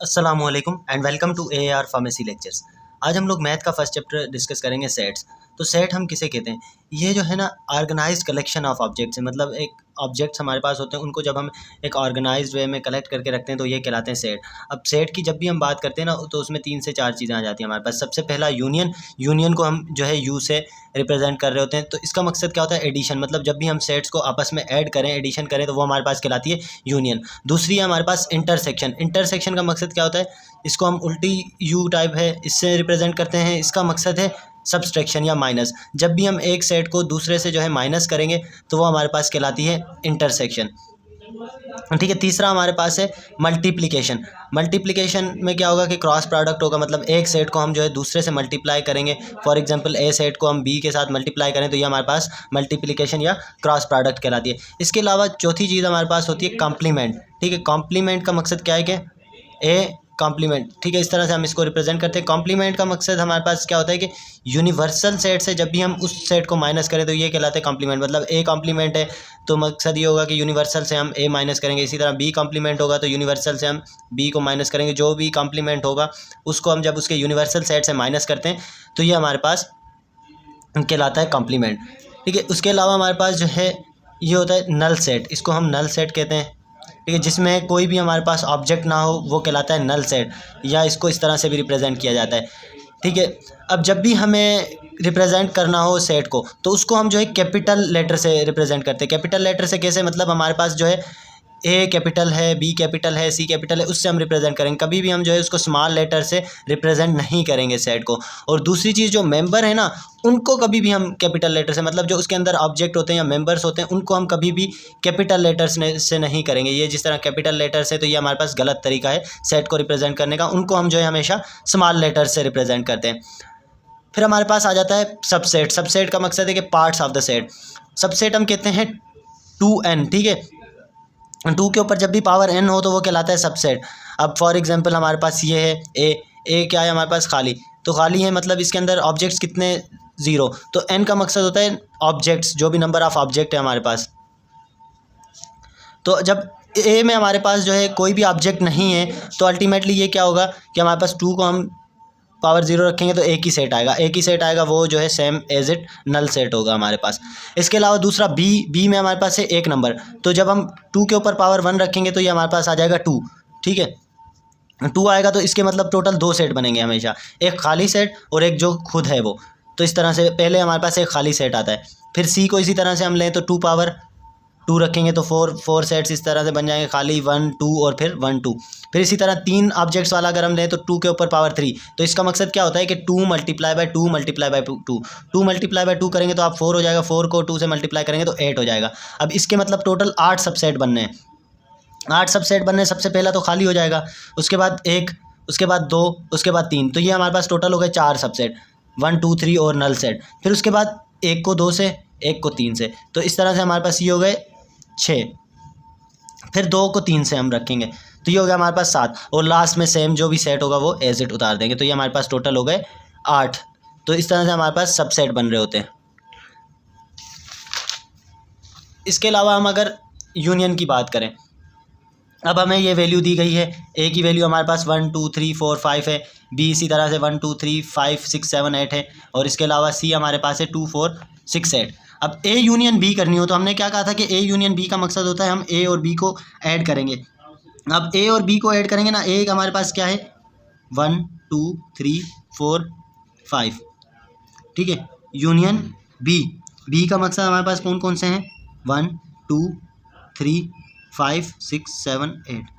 अस्सलामुअलैकुम and welcome to AAR pharmacy lectures. आज हम लोग मैथ का फर्स्ट चैप्टर डिस्कस करेंगे सेट्स। तो सेट हम किसे कहते हैं? ये जो है ना ऑर्गेनाइज्ड कलेक्शन ऑफ ऑब्जेक्ट्स है। मतलब एक ऑब्जेक्ट्स हमारे पास होते हैं, उनको जब हम एक ऑर्गेनाइज्ड वे में कलेक्ट करके रखते हैं तो ये कहलाते हैं सेट। अब सेट की जब भी हम बात करते हैं ना तो उसमें 3 से 4 चीज़ें आ जाती हैं हमारे पास। सबसे पहला यूनियन को हम जो है यू से रिप्रेजेंट कर रहे होते हैं। तो इसका मकसद क्या होता है? एडिशन। मतलब जब भी हम सेट्स को आपस में ऐड करें, एडिशन करें, तो वो हमारे पास कहलाती है यूनियन। दूसरी है हमारे पास इंटरसेक्शन का मकसद क्या होता है? इसको हम उल्टी यू टाइप है इससे रिप्रेजेंट करते हैं। इसका मकसद है सब्सट्रैक्शन या माइनस। जब भी हम एक सेट को दूसरे से जो है माइनस करेंगे तो वो हमारे पास कहलाती है इंटरसेक्शन। ठीक है। तीसरा हमारे पास है मल्टीप्लिकेशन में क्या होगा कि क्रॉस प्रोडक्ट होगा। मतलब एक सेट को हम जो है दूसरे से मल्टीप्लाई करेंगे। फॉर एग्जांपल ए सेट को हम बी के साथ मल्टीप्लाई करें तो ये हमारे पास मल्टीप्लिकेशन या क्रॉस प्रोडक्ट कहलाती है। इसके अलावा चौथी चीज़ हमारे पास होती है कॉम्प्लीमेंट। ठीक है। कॉम्प्लीमेंट का मकसद क्या है कि ए कॉम्प्लीमेंट। ठीक है। इस तरह से हम इसको रिप्रेजेंट करते हैं। कॉम्प्लीमेंट का मकसद हमारे पास क्या होता है कि यूनिवर्सल सेट से जब भी हम उस सेट को माइनस करें तो ये कहलाते हैं कॉम्प्लीमेंट। मतलब ए कॉम्प्लीमेंट है तो मकसद ये होगा कि यूनिवर्सल से हम ए माइनस करेंगे। इसी तरह बी कॉम्प्लीमेंट होगा तो यूनिवर्सल से हम बी को माइनस करेंगे। जो भी कॉम्प्लीमेंट होगा उसको हम जब उसके यूनिवर्सल सेट से माइनस करते हैं तो ये हमारे पास कहलाता है कॉम्प्लीमेंट। ठीक है। उसके अलावा हमारे पास जो है ये होता है नल सेट। इसको हम नल सेट कहते हैं। ठीक है। जिसमें कोई भी हमारे पास ऑब्जेक्ट ना हो वो कहलाता है नल सेट, या इसको इस तरह से भी रिप्रेजेंट किया जाता है। ठीक है। अब जब भी हमें रिप्रेजेंट करना हो सेट को तो उसको हम जो है कैपिटल लेटर से रिप्रेजेंट करते हैं। कैपिटल लेटर से कैसे? मतलब हमारे पास जो है ए कैपिटल है, बी कैपिटल है, सी कैपिटल है, उससे हम रिप्रेजेंट करेंगे। कभी भी हम जो है उसको स्मॉल लेटर से रिप्रेजेंट नहीं करेंगे सेट को। और दूसरी चीज़, जो मेंबर है ना उनको कभी भी हम कैपिटल लेटर से, मतलब जो उसके अंदर ऑब्जेक्ट होते हैं या मेंबर्स होते हैं, उनको हम कभी भी कैपिटल लेटर्स से नहीं करेंगे। ये जिस तरह कैपिटल लेटर से, तो ये हमारे पास गलत तरीका है सेट को रिप्रेजेंट करने का। उनको हम जो है हमेशा स्मॉल लेटर से रिप्रेजेंट करते हैं। फिर हमारे पास आ जाता है सबसेट। सबसेट का मकसद है कि parts of the set. Subset हम कहते हैं 2n। ठीक है। 2 के ऊपर जब भी पावर n हो तो वो कहलाता है सबसेट। अब फॉर एग्जांपल हमारे पास ये है ए क्या है हमारे पास? खाली। तो खाली है मतलब इसके अंदर ऑब्जेक्ट्स कितने? 0। तो n का मकसद होता है ऑब्जेक्ट्स, जो भी नंबर ऑफ ऑब्जेक्ट है हमारे पास। तो जब ए में हमारे पास जो है कोई भी ऑब्जेक्ट नहीं है तो अल्टीमेटली ये क्या होगा कि हमारे पास 2 को हम पावर 0 रखेंगे तो एक ही सेट आएगा। एक ही सेट आएगा, वो जो है same as it null set होगा हमारे पास। इसके अलावा दूसरा बी में हमारे पास है एक नंबर। तो जब हम 2 के ऊपर पावर 1 रखेंगे तो ये हमारे पास आ जाएगा 2। ठीक है। 2 आएगा तो इसके मतलब टोटल 2 सेट बनेंगे हमेशा, एक खाली सेट और एक जो खुद है वो। तो इस तरह से पहले हमारे पास एक खाली सेट आता है। फिर सी को इसी तरह से हम लें तो 2 पावर 2 रखेंगे तो 4 सेट्स इस तरह से बन जाएंगे, खाली 1 2 और फिर 1 2। फिर इसी तरह 3 ऑब्जेक्ट्स वाला अगर हम लें तो 2 के ऊपर पावर 3। तो इसका मकसद क्या होता है कि 2 multiply by 2 multiply by 2। 2 multiply by 2 करेंगे तो आप 4 हो जाएगा। 4 को 2 से मल्टीप्लाई करेंगे तो 8 हो जाएगा। अब इसके मतलब टोटल 8 सबसेट बनने हैं। 8 सबसेट बनने, सबसे पहला तो खाली हो जाएगा, उसके बाद 1, उसके बाद 2, उसके बाद 3। तो ये हमारे पास टोटल हो गए 4 सबसेट, 1 2 3 और नल सेट। फिर उसके बाद 1 को 2 से, 1 को 3 से। तो इस तरह से हमारे पास ये हो गए 6। फिर 2 को 3 से हम रखेंगे तो ये हो गया हमारे पास 7। और लास्ट में सेम जो भी सेट होगा वो एज इट उतार देंगे। तो ये हमारे पास टोटल हो गए 8। तो इस तरह से हमारे पास सब सेट बन रहे होते हैं। इसके अलावा हम अगर यूनियन की बात करें, अब हमें ये वैल्यू दी गई है। ए की वैल्यू हमारे पास 1 2 3 4 5 है। बी इसी तरह से 1 2 3 5 6 7 8 है। और इसके अलावा सी हमारे पास है 2 4 6 8। अब ए यूनियन बी करनी हो तो हमने क्या कहा था कि ए यूनियन बी का मकसद होता है हम ए और बी को ऐड करेंगे। अब ए और बी को ऐड करेंगे ना, ए हमारे पास क्या है 1 2 3 4 5। ठीक है। यूनियन बी का मकसद हमारे पास कौन कौन से हैं? 1 2 3 5 6 7 8।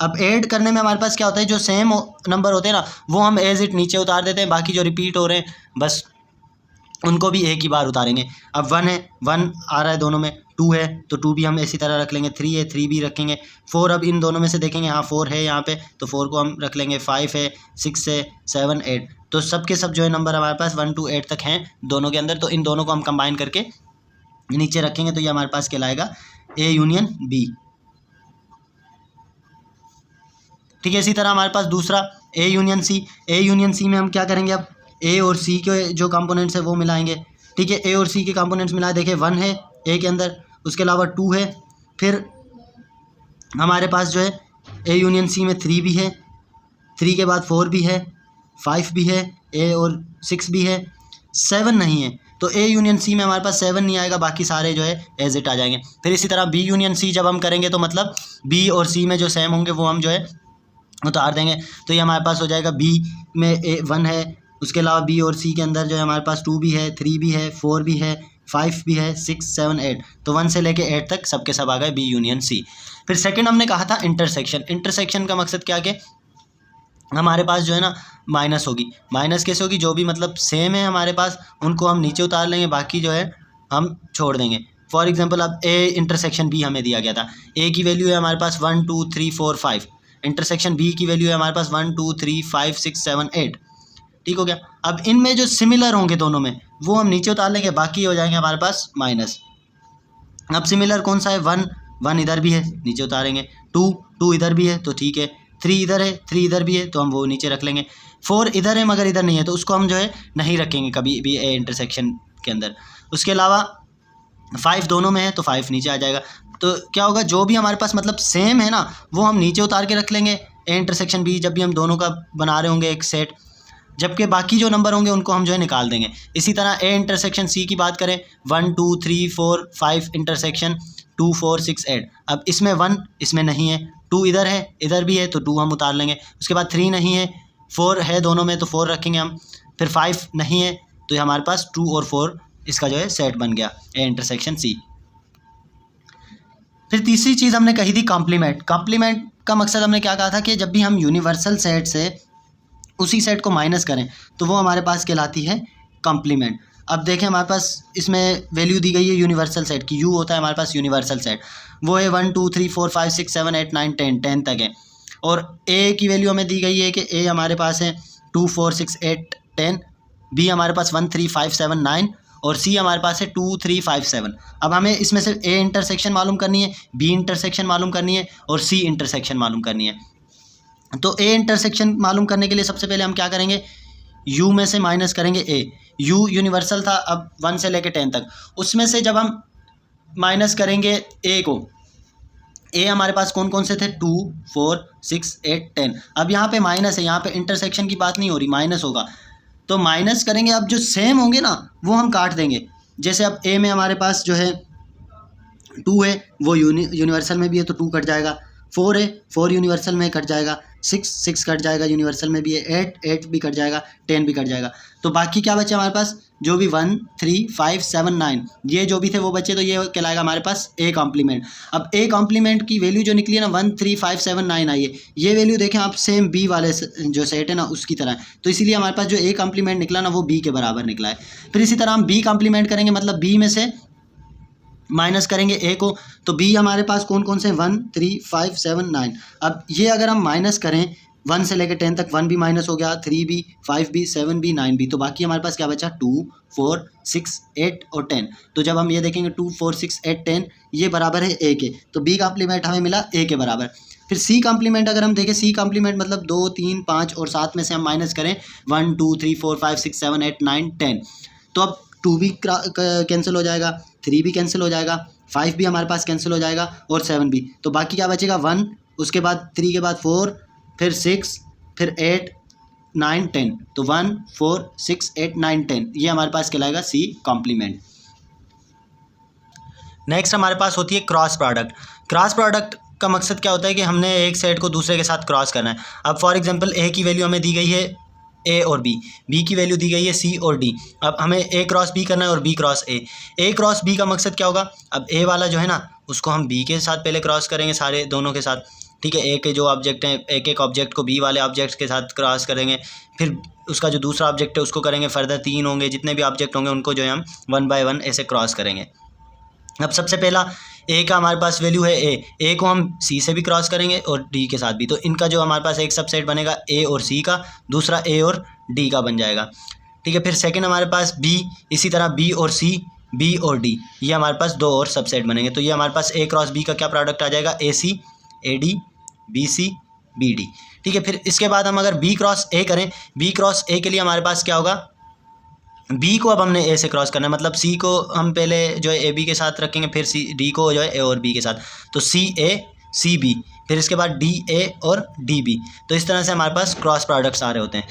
अब ऐड करने में हमारे पास क्या होता है, जो सेम नंबर होते हैं ना वो हम एज इट नीचे उतार देते हैं। बाकी जो रिपीट हो रहे हैं बस उनको भी एक ही बार उतारेंगे। अब 1 है, 1 आ रहा है दोनों में। 2 है तो 2 भी हम इसी तरह रख लेंगे। 3 है, 3 भी रखेंगे। 4 अब इन दोनों में से देखेंगे, हाँ 4 है यहाँ पे तो 4 को हम रख लेंगे। 5 है, 6 है, 7 8। तो सब के सब जो है नंबर हमारे पास 1 to 8 तक हैं दोनों के अंदर। तो इन दोनों को हम कंबाइन करके नीचे रखेंगे तो ये हमारे पास कहलाएगा ए यूनियन बी। ठीक है। इसी तरह हमारे पास दूसरा A union C. A union C में हम क्या करेंगे, अब ए और सी के जो कंपोनेंट्स है वो मिलाएंगे। ठीक है। ए और सी के कंपोनेंट्स मिलाए, देखिए 1 है ए के अंदर, उसके अलावा 2 है, फिर हमारे पास जो है ए यूनियन सी में 3 भी है, 3 के बाद 4 भी है, 5 भी है, ए और 6 भी है, 7 नहीं है। तो ए यूनियन सी में हमारे पास 7 नहीं आएगा, बाकी सारे जो है एज इट आ जाएंगे। फिर इसी तरह बी यूनियन सी जब हम करेंगे तो मतलब बी और सी में जो सेम होंगे वो हम जो है उतार देंगे। तो ये हमारे पास हो जाएगा बी में ए 1 है, उसके अलावा बी और सी के अंदर जो है हमारे पास 2 भी है, 3 भी है, 4 भी है, 5 भी है, 6, 7, 8। तो 1 से लेके 8 तक सबके सब आ गए बी यूनियन सी। फिर सेकंड हमने कहा था इंटरसेक्शन। इंटरसेक्शन का मकसद क्या कि हमारे पास जो है ना माइनस होगी। माइनस कैसे होगी? जो भी मतलब सेम है हमारे पास उनको हम नीचे उतार लेंगे, बाकी जो है हम छोड़ देंगे। फॉर एग्जांपल अब ए इंटरसेक्शन बी हमें दिया गया था, ए की वैल्यू है हमारे पास 1 2 3 4 5, इंटरसेक्शन बी की वैल्यू है हमारे पास 1 2 3 5 6 7 8। ठीक हो गया। अब इनमें जो सिमिलर होंगे दोनों में वो हम नीचे उतार लेंगे, बाकी हो जाएंगे हमारे पास माइनस। अब सिमिलर कौन सा है? 1 1 इधर भी है, नीचे उतारेंगे। 2 2 इधर भी है तो ठीक है। 3 इधर है, 3 इधर भी है तो हम वो नीचे रख लेंगे। 4 इधर है मगर इधर नहीं है तो उसको हम जो है नहीं रखेंगे कभी भी ए इंटरसेक्शन के अंदर। उसके अलावा 5 दोनों में है तो 5 नीचे आ जाएगा। तो क्या होगा? जो भी हमारे पास मतलब सेम है ना वो हम नीचे उतार के रख लेंगे ए इंटरसेक्शन बी, जब भी हम दोनों का बना रहे होंगे एक सेट, जबकि बाकी जो नंबर होंगे उनको हम जो है निकाल देंगे। इसी तरह ए इंटरसेक्शन सी की बात करें, 1 2 3 4 5 इंटरसेक्शन 2 4 6 8। अब इसमें 1 इसमें नहीं है, 2 इधर है इधर भी है तो 2 हम उतार लेंगे। उसके बाद 3 नहीं है, 4 है दोनों में तो 4 रखेंगे हम। फिर 5 नहीं है तो ये हमारे पास 2 और 4 इसका जो है सेट बन गया ए इंटरसेक्शन सी। फिर तीसरी चीज़ हमने कही थी कॉम्प्लीमेंट। कॉम्प्लीमेंट का मकसद हमने क्या कहा था कि जब भी हम यूनिवर्सल सेट से उसी सेट को माइनस करें तो वो हमारे पास कहलाती है कॉम्प्लीमेंट। अब देखें हमारे पास इसमें वैल्यू दी गई है यूनिवर्सल सेट की, यू होता है हमारे पास यूनिवर्सल सेट, वो है 1 2 3 4 5 6 7 8 9 10 10 तक है। और ए की वैल्यू हमें दी गई है कि ए हमारे पास है 2 4 6 8 10, बी हमारे पास 1 3 5 7 9 और सी हमारे पास है 2 3 5 7। अब हमें इसमें से ए इंटरसेक्शन मालूम करनी है, बी इंटरसेक्शन मालूम करनी है और सी इंटरसेक्शन मालूम करनी है। तो ए इंटरसेक्शन मालूम करने के लिए सबसे पहले हम क्या करेंगे? यू में से माइनस करेंगे ए। यू यूनिवर्सल था अब 1 से लेकर 10 तक, उसमें से जब हम माइनस करेंगे ए को, ए हमारे पास कौन कौन से थे? 2 4 6 8 10। अब यहाँ पे माइनस है, यहाँ पे इंटरसेक्शन की बात नहीं हो रही, माइनस होगा तो माइनस करेंगे। अब जो सेम होंगे ना वो हम काट देंगे। जैसे अब ए में हमारे पास जो है 2 है वो यूनिवर्सल में भी है तो 2 कट जाएगा, 4 है 4 यूनिवर्सल में कट जाएगा, 6 कट जाएगा यूनिवर्सल में भी है, 8 भी कट जाएगा, 10 भी कट जाएगा। तो बाकी क्या बचे हमारे पास? जो भी 1 3 5 7 9 ये जो भी थे वो बचे, तो ये कहलाएगा हमारे पास ए कॉम्प्लीमेंट। अब ए कॉम्प्लीमेंट की वैल्यू जो निकली है ना 1 3 5 7 9 आई है, ये वैल्यू देखें आप सेम बी वाले जो सेट है ना उसकी तरह है, तो इसीलिए हमारे पास जो ए कॉम्प्लीमेंट निकला ना वो बी के बराबर निकला है। फिर इसी तरह हम बी कॉम्प्लीमेंट करेंगे, मतलब बी में से माइनस करेंगे ए को, तो बी हमारे पास कौन कौन से 1 3 5 7 9। अब ये अगर हम माइनस करें 1 से लेकर 10 तक, 1 भी माइनस हो गया, 3 भी 5 भी 7 भी 9 भी, तो बाकी हमारे पास क्या बचा? 2 4 6 8 और 10। तो जब हम ये देखेंगे 2 4 6 8 10 ये बराबर है ए के, तो बी कॉम्प्लीमेंट हमें मिला ए के बराबर। फिर सी कॉम्प्लीमेंट अगर हम देखें, सी कॉम्प्लीमेंट मतलब 2 3 5 और 7 में से हम माइनस करें 1 2 3 4 5 6 7 8 9 10, तो अब 2 भी कैंसिल हो जाएगा, 3 भी कैंसिल हो जाएगा, 5 भी हमारे पास कैंसिल हो जाएगा और 7 भी। तो बाकी क्या बचेगा? 1, उसके बाद 3 के बाद 4, फिर 6, फिर 8 9 10। तो 1 4 6 8 9 10 ये हमारे पास कहलाएगा सी कॉम्प्लीमेंट। नेक्स्ट हमारे पास होती है क्रॉस प्रोडक्ट। क्रॉस प्रोडक्ट का मकसद क्या होता है कि हमने एक सेट को दूसरे के साथ क्रॉस करना है। अब फॉर एग्जांपल ए की वैल्यू हमें दी गई है ए और बी, बी की वैल्यू दी गई है सी और डी। अब हमें ए क्रॉस बी करना है और B cross A. A cross B का मकसद क्या होगा? अब ए वाला जो है ना उसको हम बी के साथ पहले क्रॉस करेंगे, सारे दोनों के साथ, ठीक है। ए के जो ऑब्जेक्ट हैं एक एक ऑब्जेक्ट को बी वाले ऑब्जेक्ट के साथ क्रॉस करेंगे, फिर उसका जो दूसरा ऑब्जेक्ट है उसको करेंगे, फर्दर 3 होंगे, जितने भी ऑब्जेक्ट होंगे उनको जो है हम 1 बाय 1 ऐसे क्रॉस करेंगे। अब सबसे पहला ए का हमारे पास वैल्यू है ए को हम सी से भी क्रॉस करेंगे और डी के साथ भी, तो इनका जो हमारे पास एक सबसेट बनेगा ए और सी का, दूसरा ए और डी का बन जाएगा, ठीक है। फिर सेकंड हमारे पास बी, इसी तरह बी और सी, बी और डी, ये हमारे पास 2 और सबसेट बनेंगे। तो ये हमारे पास ए क्रॉस बी का क्या प्रोडक्ट आ जाएगा? A C A D B C B D, ठीक है। फिर इसके बाद हम अगर बी क्रॉस ए करें, बी क्रॉस ए के लिए हमारे पास क्या होगा? बी को अब हमने ए से क्रॉस करना है, मतलब सी को हम पहले जो है ए बी के साथ रखेंगे, फिर सी डी को जो है ए और बी के साथ, तो सी ए सी बी, फिर इसके बाद DA और DB। तो इस तरह से हमारे पास क्रॉस प्रोडक्ट्स आ रहे होते हैं।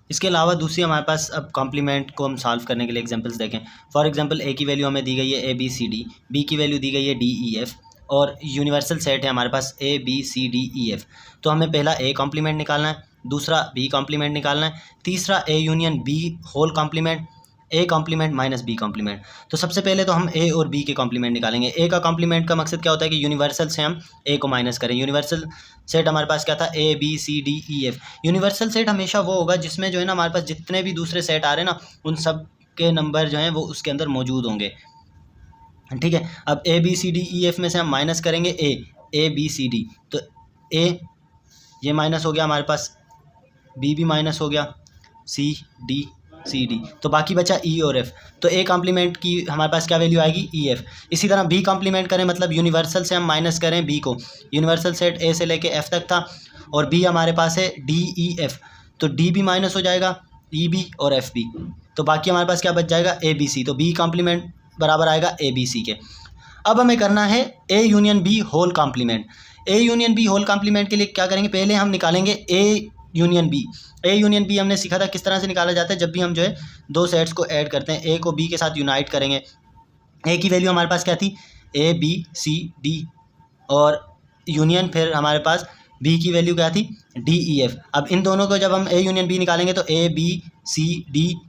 इसके अलावा दूसरी हमारे पास अब कॉम्प्लीमेंट को हम सॉल्व करने के लिए एग्जांपल्स देखें। फॉर एग्जांपल A की वैल्यू हमें दी गई है ABCD, B की वैल्यू दी गई है DEF और यूनिवर्सल सेट है हमारे पास ABCDEF। तो हमें पहला A कॉम्प्लीमेंट निकालना है, दूसरा B कॉम्प्लीमेंट निकालना है, तीसरा A union B whole complement, A complement minus B complement. तो सबसे पहले तो हम A और B के कॉम्प्लीमेंट निकालेंगे। A का कॉम्प्लीमेंट का मकसद क्या होता है कि यूनिवर्सल से हम A को माइनस करें। यूनिवर्सल सेट हमारे पास क्या था ABCDEF। यूनिवर्सल सेट हमेशा वो होगा जिसमें जो है ना हमारे पास जितने भी दूसरे सेट आ रहे हैं ना उन सब के नंबर जो हैं वो उसके अंदर मौजूद होंगे, ठीक है। अब ABCDEF में से हम माइनस करेंगे ABCD, तो A ये माइनस हो गया हमारे पास, B भी माइनस हो गया, CD, तो बाकी बचा E और F। तो A कॉम्प्लीमेंट की हमारे पास क्या वैल्यू आएगी EF। इसी तरह B कॉम्प्लीमेंट करें मतलब यूनिवर्सल से हम माइनस करें B को। यूनिवर्सल सेट A से लेके F तक था और B हमारे पास है DEF, तो D भी माइनस हो जाएगा, EB और FB। तो बाकी हमारे पास क्या बच जाएगा ABC। तो B कॉम्प्लीमेंट बराबर आएगा ABC के। अब हमें करना है A union B whole complement. A union B whole complement के लिए क्या करेंगे, पहले हम निकालेंगे A union B। A union B हमने सीखा था किस तरह से निकाला जाता है। जब भी हम जो है दो सेट्स को ऐड करते हैं, A को B के साथ यूनाइट करेंगे। A की वैल्यू हमारे पास क्या थी ABCD और यूनियन फिर हमारे पास B की वैल्यू क्या थी DEF। अब इन दोनों को जब हम A यूनियन B निकालेंगे तो ABCDEF,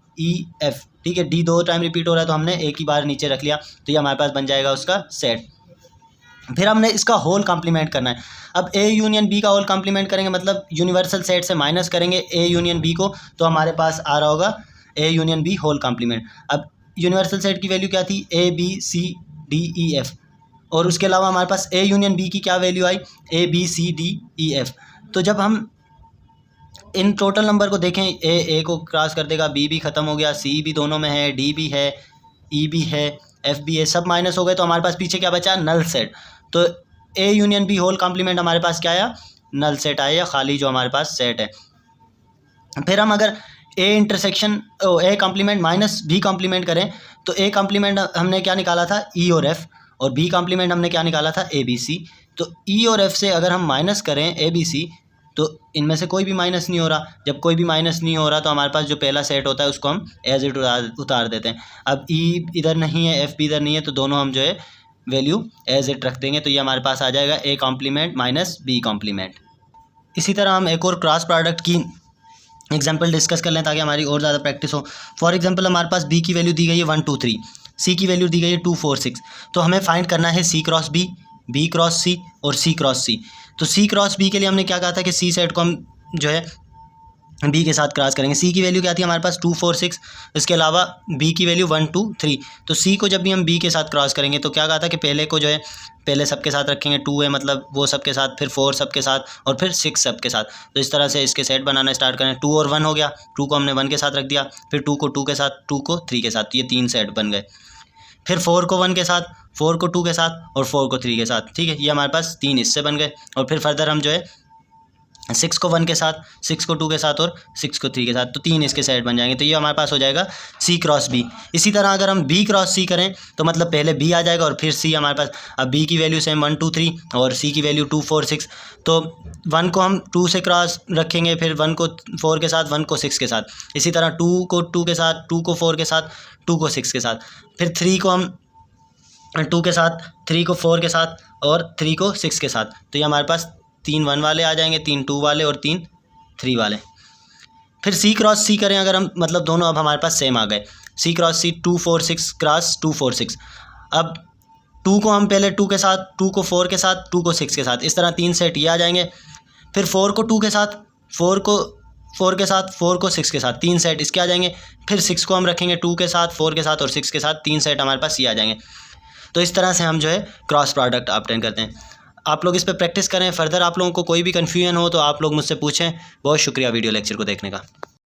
ठीक है। D 2 टाइम रिपीट हो रहा है तो हमने एक ही बार नीचे रख लिया, तो ये हमारे पास बन जाएगा उसका सेट। फिर हमने इसका होल कॉम्प्लीमेंट करना है। अब A यूनियन B का होल कॉम्प्लीमेंट करेंगे मतलब यूनिवर्सल सेट से माइनस करेंगे A यूनियन B को, तो हमारे पास आ रहा होगा A union B whole complement. अब यूनिवर्सल सेट की वैल्यू क्या थी ABCDEF और उसके अलावा हमारे पास A यूनियन B की क्या वैल्यू आई ABCDEF। तो जब हम इन टोटल नंबर को देखें, A को क्रॉस कर देगा, B भी ख़त्म हो गया, C भी दोनों में है, D भी है, E भी है, F भी है, सब माइनस हो गए, तो हमारे पास पीछे क्या बचा नल सेट। तो A union B whole complement हमारे पास क्या आया नल सेट आया, या खाली जो हमारे पास सेट है। फिर हम अगर A intersection A complement minus B complement करें तो A कॉम्प्लीमेंट हमने क्या निकाला था E और F और B कॉम्प्लीमेंट हमने क्या निकाला था ABC। तो E और F से अगर हम माइनस करें ABC तो इनमें से कोई भी माइनस नहीं हो रहा। जब कोई भी माइनस नहीं हो रहा तो हमारे पास जो पहला सेट होता है उसको हम एज इट उतार देते हैं। अब E इधर नहीं है, F भी इधर नहीं है, तो दोनों हम जो है वैल्यू एज इट रख देंगे, तो ये हमारे पास आ जाएगा A complement minus B complement. इसी तरह हम एक और क्रॉस प्रोडक्ट की एग्जाम्पल डिस्कस कर लें ताकि हमारी और ज़्यादा प्रैक्टिस हो। फॉर एग्जाम्पल हमारे पास B की वैल्यू दी गई है 1 2 3, C की वैल्यू दी गई है 2 4 6। तो हमें फाइंड करना है C cross B, B cross C और C क्रॉस C। तो C क्रॉस B के लिए हमने क्या कहा था कि C सेट को हम जो है B के साथ क्रॉस करेंगे। C की वैल्यू क्या थी हमारे पास 2 4 6, इसके अलावा B की वैल्यू 1 2 3। तो C को जब भी हम B के साथ क्रॉस करेंगे तो क्या कहा था कि पहले को जो है पहले सबके साथ रखेंगे, 2 है मतलब वो सबके साथ, फिर 4 सबके साथ और फिर 6 सबके साथ। तो इस तरह से इसके सेट बनाना स्टार्ट करें। 2 और 1 हो गया, 2 को हमने 1 के साथ रख दिया, फिर 2 को 2 के साथ, 2 को 3 के साथ, तो ये 3 सेट बन गए। फिर 4 को 1 के साथ, 4 को 2 के साथ और 4 को 3 के साथ, ठीक है। ये हमारे पास 3 हिस्से बन गए। और फिर फर्दर हम जो है 6 को 1 के साथ, 6 को 2 के साथ और 6 को 3 के साथ, तो 3 इसके सेट बन जाएंगे। तो ये हमारे पास हो जाएगा C क्रॉस B। इसी तरह अगर हम B क्रॉस C करें तो मतलब पहले B आ जाएगा और फिर C हमारे पास। अब B की वैल्यू सेम 1 2 3 और C की वैल्यू 2 4 6। तो 1 को हम 2 से क्रॉस रखेंगे, फिर 1 को 4 के साथ, 1 को 6 के साथ। इसी तरह 2 को 2 के साथ, 2 को 4 के साथ, 2 को 6 के साथ। फिर 3 को हम 2 के साथ, 3 को 4 के साथ और 3 को 6 के साथ। तो ये हमारे पास 3 1 वाले आ जाएंगे, 3 2 वाले और 3 3 वाले। फिर C क्रॉस C करें अगर हम, मतलब दोनों अब हमारे पास सेम आ गए। C cross C 2 4 6 cross 2 4 6। अब 2 को हम पहले 2 के साथ, 2 को 4 के साथ, 2 को 6 के साथ, इस तरह 3 सेट ये आ जाएंगे। फिर 4 को 2 के साथ, 4 को 4 के साथ, 4 को 6 के साथ, 3 सेट इसके आ जाएंगे। फिर 6 को हम रखेंगे 2 के साथ, 4 के साथ और 6 के साथ, 3 सेट हमारे पास ये आ जाएंगे। तो इस तरह से हम जो है क्रॉस प्रोडक्ट ऑब्टेन करते हैं। आप लोग इस पर प्रैक्टिस करें। फर्दर आप लोगों को कोई भी कन्फ्यूजन हो तो आप लोग मुझसे पूछें। बहुत शुक्रिया वीडियो लेक्चर को देखने का।